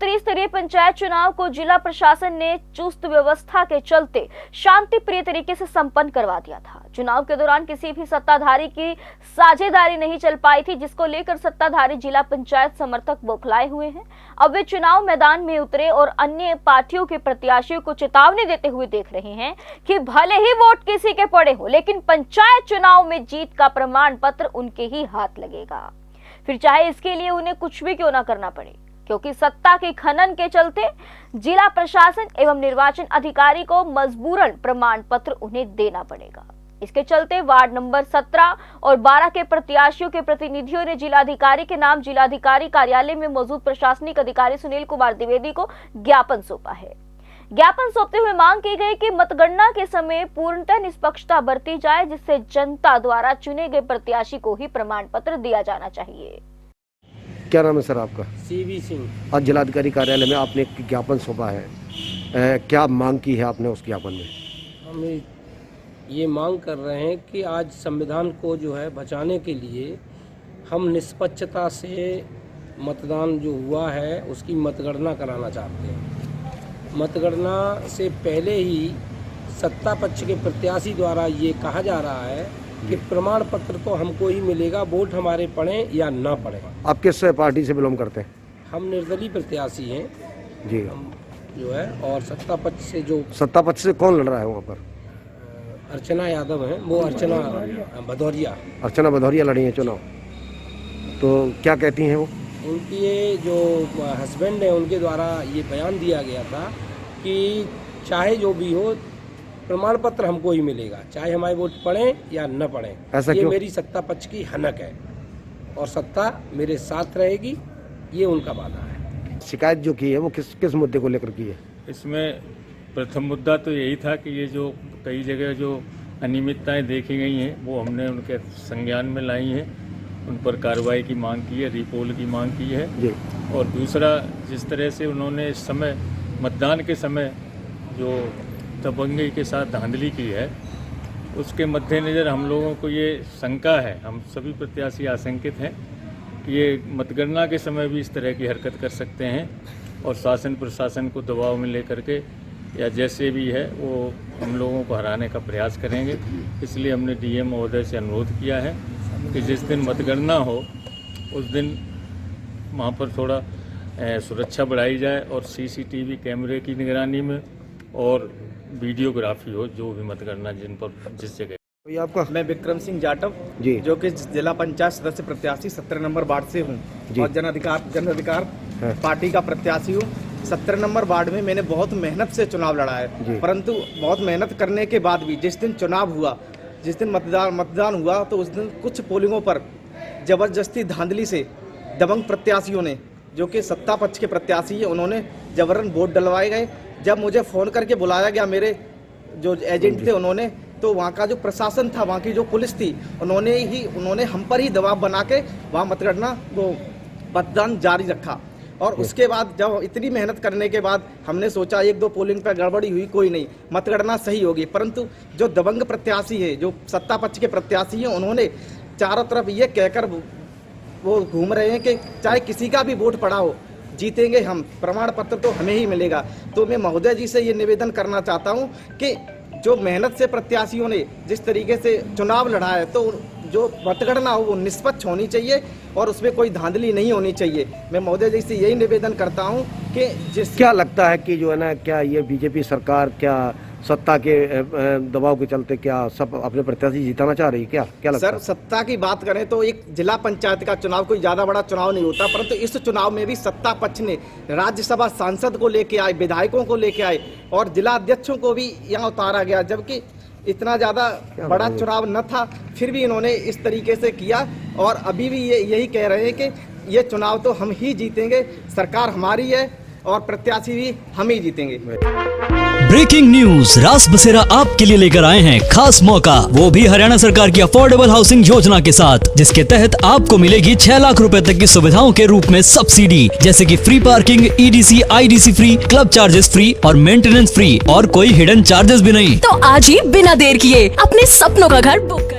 त्रिस्तरीय पंचायत चुनाव को जिला प्रशासन ने चुस्त व्यवस्था के चलते शांतिप्रिय तरीके से संपन्न करवा दिया था। चुनाव के दौरान किसी भी सत्ताधारी की साझेदारी नहीं चल पाई थी, जिसको लेकर सत्ताधारी जिला पंचायत समर्थक बौखलाए हुए हैं। अब वे चुनाव मैदान में उतरे और अन्य पार्टियों के प्रत्याशियों को चेतावनी देते हुए देख रहे हैं कि भले ही वोट किसी के पड़े हो, लेकिन पंचायत चुनाव में जीत का प्रमाण पत्र उनके ही हाथ लगेगा, फिर चाहे इसके लिए उन्हें कुछ भी क्यों ना करना पड़े, क्योंकि सत्ता के खनन के चलते जिला प्रशासन एवं निर्वाचन अधिकारी को मजबूरन प्रमाण पत्र उन्हें देना पड़ेगा। इसके चलते वार्ड नंबर 17 और 12 के प्रत्याशियों के प्रतिनिधियों ने जिलाधिकारी के नाम जिलाधिकारी कार्यालय में मौजूद प्रशासनिक अधिकारी सुनील कुमार द्विवेदी को ज्ञापन सौंपा है। ज्ञापन सौंपते हुए मांग की गई कि मतगणना के समय पूर्णतः निष्पक्षता बरती जाए, जिससे जनता द्वारा चुने गए प्रत्याशी को ही प्रमाण पत्र दिया जाना चाहिए। क्या नाम है सर आपका? CV सिंह। आज जिलाधिकारी कार्यालय में आपने एक ज्ञापन सौंपा है, क्या मांग की है आपने उस ज्ञापन में? हम ये मांग कर रहे हैं कि आज संविधान को जो है बचाने के लिए हम निष्पक्षता से मतदान जो हुआ है उसकी मतगणना कराना चाहते हैं। मतगणना से पहले ही सत्ता पक्ष के प्रत्याशी द्वारा ये कहा जा रहा है कि प्रमाण पत्र तो हमको ही मिलेगा, वोट हमारे पड़े या ना पड़े। आप किस पार्टी से बिलोंग करते हैं? हम निर्दलीय प्रत्याशी हैं जी। हम जो है, और सत्ता पक्ष से जो सत्ता पक्ष से कौन लड़ रहा है वहाँ पर? अर्चना यादव हैं, वो अर्चना भदौरिया लड़ी है चुनाव। तो क्या कहती हैं वो? उनकी ये जो हस्बैंड है उनके द्वारा ये बयान दिया गया था कि चाहे जो भी हो प्रमाण पत्र हमको ही मिलेगा, चाहे हमारे वोट पड़े या न पड़े। ऐसा ये क्यों? मेरी सत्ता पक्ष की हनक है और सत्ता मेरे साथ रहेगी, ये उनका वादा है। शिकायत जो की है वो किस मुद्दे को लेकर की है? इसमें प्रथम मुद्दा तो यही था कि ये जो कई जगह जो अनियमितताएं देखी गई हैं वो हमने उनके संज्ञान में लाई हैं, उन पर कार्रवाई की मांग की है, रिपोल की मांग की है जी। और दूसरा, जिस तरह से उन्होंने इस समय मतदान के समय जो दबंगई के साथ धांधली की है, उसके मद्देनज़र हम लोगों को ये शंका है, हम सभी प्रत्याशी आशंकित हैं कि ये मतगणना के समय भी इस तरह की हरकत कर सकते हैं और शासन प्रशासन को दबाव में लेकर के या जैसे भी है वो हम लोगों को हराने का प्रयास करेंगे। इसलिए हमने DM महोदय से अनुरोध किया है कि जिस दिन मतगणना हो उस दिन वहाँ पर थोड़ा सुरक्षा बढ़ाई जाए और CCTV कैमरे की निगरानी में और वीडियोग्राफी हो जो भी मतगणना जिन पर जिस जगह। तो ये आपका? मैं विक्रम सिंह जाटव जी, जो कि जिला पंचायत सदस्य प्रत्याशी 17 नंबर वार्ड से हूँ और जन अधिकार पार्टी का प्रत्याशी हूँ। 17 नंबर वार्ड में मैंने बहुत मेहनत से चुनाव लड़ा है, परंतु बहुत मेहनत करने के बाद भी जिस दिन चुनाव हुआ, जिस दिन मतदान हुआ, तो उस दिन कुछ पोलिंगों पर जबरदस्ती धांधली से दबंग प्रत्याशियों ने, जो कि सत्ता पक्ष के प्रत्याशी है, उन्होंने जबरन वोट डलवाए गए। जब मुझे फ़ोन करके बुलाया गया मेरे जो एजेंट थे उन्होंने, तो वहाँ का जो प्रशासन था, वहाँ की जो पुलिस थी, उन्होंने हम पर ही दबाव बना के वहाँ मतगणना को मतदान जारी रखा। और उसके बाद जब इतनी मेहनत करने के बाद हमने सोचा 1-2 पोलिंग पर गड़बड़ी हुई, कोई नहीं, मतगणना सही होगी, परंतु जो दबंग प्रत्याशी है, जो सत्ता पक्ष के प्रत्याशी हैं, उन्होंने चारों तरफ ये कहकर वो घूम रहे हैं कि चाहे किसी का भी वोट पड़ा हो, जीतेंगे हम, प्रमाण पत्र तो हमें ही मिलेगा। तो मैं महोदय जी से ये निवेदन करना चाहता हूँ कि जो मेहनत से प्रत्याशियों ने जिस तरीके से चुनाव लड़ा है, तो जो मतगणना हो वो निष्पक्ष होनी चाहिए और उसमें कोई धांधली नहीं होनी चाहिए। मैं महोदय जी से यही निवेदन करता हूं कि क्या लगता है कि जो है ना, क्या ये बीजेपी सरकार क्या सत्ता के दबाव के चलते क्या सब अपने प्रत्याशी जिताना चाह रही है? क्या लगता है? है? सर, सत्ता की बात करें तो एक जिला पंचायत का चुनाव कोई ज़्यादा बड़ा चुनाव नहीं होता, परंतु इस चुनाव में भी सत्ता पक्ष ने राज्यसभा सांसद को लेके आए, विधायकों को लेके आए और जिला अध्यक्षों को भी यहाँ उतारा गया, जबकि इतना ज़्यादा बड़ा चुनाव न था, फिर भी इन्होंने इस तरीके से किया और अभी भी ये यही कह रहे हैं कि ये चुनाव तो हम ही जीतेंगे, सरकार हमारी है और प्रत्याशी भी हम ही जीतेंगे। ब्रेकिंग न्यूज, रास बसेरा आपके लिए लेकर आए हैं खास मौका, वो भी हरियाणा सरकार की अफोर्डेबल हाउसिंग योजना के साथ, जिसके तहत आपको मिलेगी 6 लाख रुपए तक की सुविधाओं के रूप में सब्सिडी, जैसे कि free parking, EDC, IDC free, club charges free और मेंटेनेंस फ्री और कोई हिडन चार्जेस भी नहीं। तो आज ही बिना देर किए अपने सपनों का घर बुक करें।